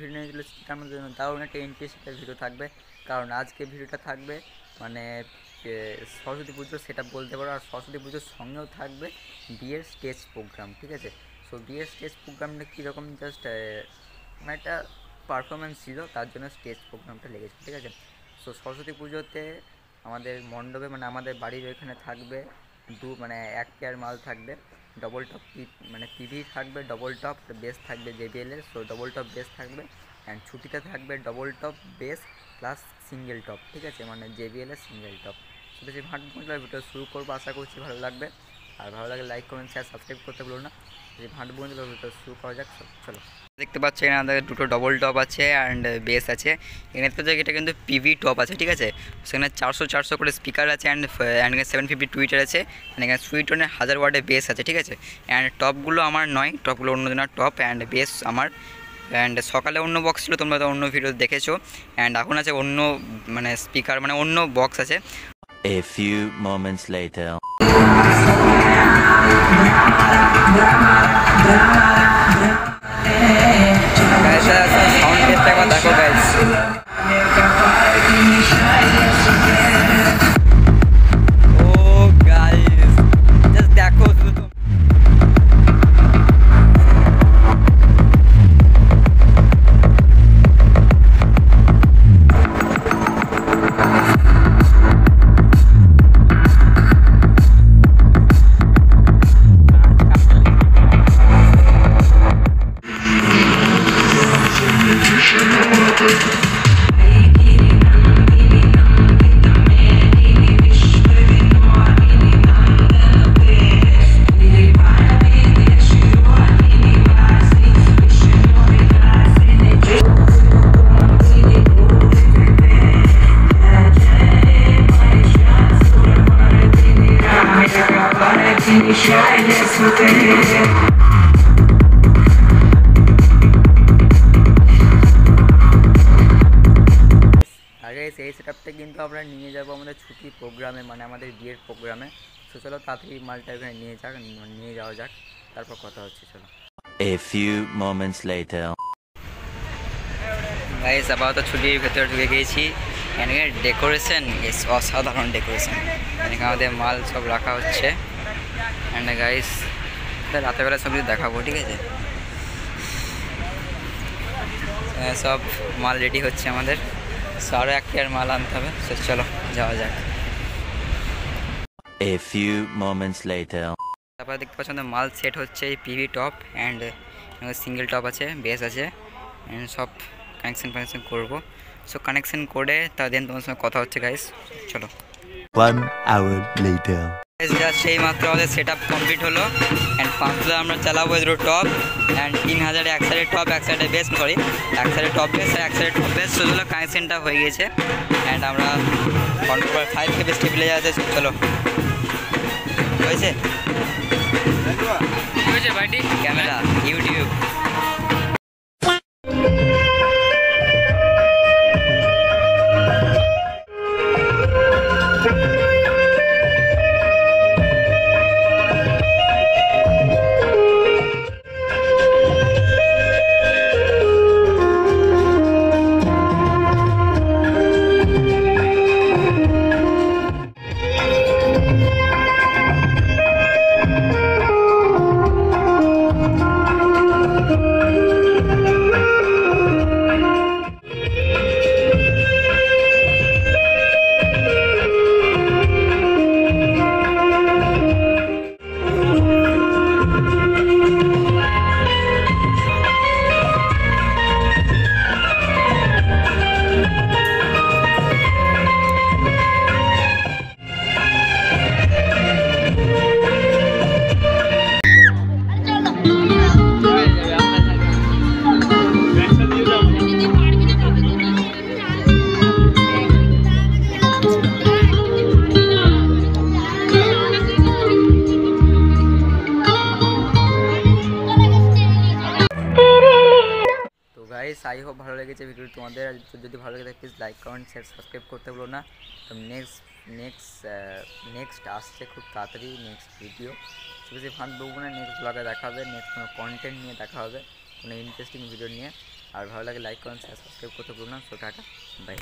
Video নিয়ে চলেছি আমার জন্য দারুণ একটা ইন্টারেস্টিং ভিডিও থাকবে। কারণ আজকে ভিডিওটা থাকবে মানে সরস্বতী পুজো সেটা বলতে পারো, আর সরস্বতী পুজোর সঙ্গেও থাকবে বিয়ের স্টেজ প্রোগ্রাম, ঠিক আছে। সো বিয়ের স্টেজ প্রোগ্রামটা কীরকম, জাস্ট মানে একটা পারফরমেন্স ছিল, তার জন্য স্টেজ প্রোগ্রামটা লেগেছে, ঠিক আছে। সো সরস্বতী পুজোতে আমাদের মণ্ডপে মানে আমাদের বাড়ির ওইখানে থাকবে মানে এক পেয়ার মাল থাকবে, ডবল টপ মানে টিভি থাকবে, ডবল টপ বেস থাকবে জেবিএলের। সো ডবল টপ বেস থাকবে অ্যান্ড ছুটিতে থাকবে double top base plus single top, ঠিক আছে, মানে জেবিএলের সিঙ্গেল টপ। তো বেশি ভিডিও শুরু করবো, আশা করছি ভালো লাগবে। আর ভালো লাগলে লাইক কমেন্ট শেয়ার সাবস্ক্রাইব করতে ভুলো না। যে ভিডিও শুরু করা যাক, চলো। দেখতে পাচ্ছ এখানে আমাদের দুটো ডবল টপ আছে অ্যান্ড বেস আছে। এখানে তো এটা কিন্তু পিভি টপ আছে, ঠিক আছে। সেখানে 400 করে স্পিকার আছে অ্যান্ড এখানে 750 টুইটার আছে, এখানে সুইটনের 1000 ওয়াটের বেস আছে, ঠিক আছে। অ্যান্ড টপগুলো আমার নয়, টপগুলো অন্যজনের টপ অ্যান্ড বেস আমার। অ্যান্ড সকালে অন্য বক্স ছিল, তোমরা তো অন্য ভিডিও দেখেছো। অ্যান্ড এখন আছে অন্য মানে স্পিকার, মানে অন্য বক্স আছে। A few moments later. Sound test একবার দেখো গাইস। ও গাইস জাস্ট দেখো শুধু। আগে সেই সেটআপটা কিন্তু আমরা নিয়ে যাব আমাদের ছুটির প্রোগ্রামে, মানে আমাদের বিয়ের প্রোগ্রামে। তো চলো তাড়াতাড়ি মালটা এখানে নিয়ে যাওয়া যাক, তারপর কথা হচ্ছে, চলো। A few moments later. Guys আপাতত ছুটির ভেতরে ঢুকে গিয়েছি। এখানে ডেকোরেশন অসাধারণ ডেকোরেশন, এখানে আমাদের মাল সব রাখা হচ্ছে। অ্যান্ড গাইস রাতেরবেলা সব কিছু দেখাবো, ঠিক আছে। সব মাল রেডি হচ্ছে আমাদের, আরও এক পেয়ার মাল আনতে হবে। চলো যাওয়া যাক। A few moments later. তারপরে দেখতে পাচ্ছ আমাদের মাল সেট হচ্ছে, এই PV top and single top আছে, বেস আছে, অ্যান্ড সব কানেকশন করবো। সো কানেকশন করে দেন তোমার সঙ্গে কথা হচ্ছে গাইস, চলো। 1 hour later. জাস্ট সেই মাত্র আমাদের সেট আপ কমপ্লিট হলো অ্যান্ড 500 আমরা চালাবো দুটো টপ অ্যান্ড 3000 এক সাইডে টপ এক সাইডে বেস, সরি এক সাইডে টপ বেস আর এক সাইডে টপ বেস, সেগুলো কানেকশনটা হয়ে গেছে। অ্যান্ড আমরা 5 কেবি স্টেবিলাইজার আছে, চলো। হয়েছে ভাইটি camera YouTube. Guys I hope ভালো লেগেছে ভিডিওটি তোমাদের। যদি ভালো লেগে থাকে please like comment share subscribe করতে ভুলো না। তো নেক্সট আসছে খুব তাড়াতাড়ি নেক্সট ভিডিও। বেশি ফান বলবো না, নেক্সট ব্লগে দেখা হবে, নেক্সট কোনো কন্টেন্ট নিয়ে দেখা হবে, কোনো ইন্টারেস্টিং ভিডিও নিয়ে। আর ভালো লাগে লাইক করেন, সাবস্ক্রাইব করতে ভুলবেন না। So ta-ta, by.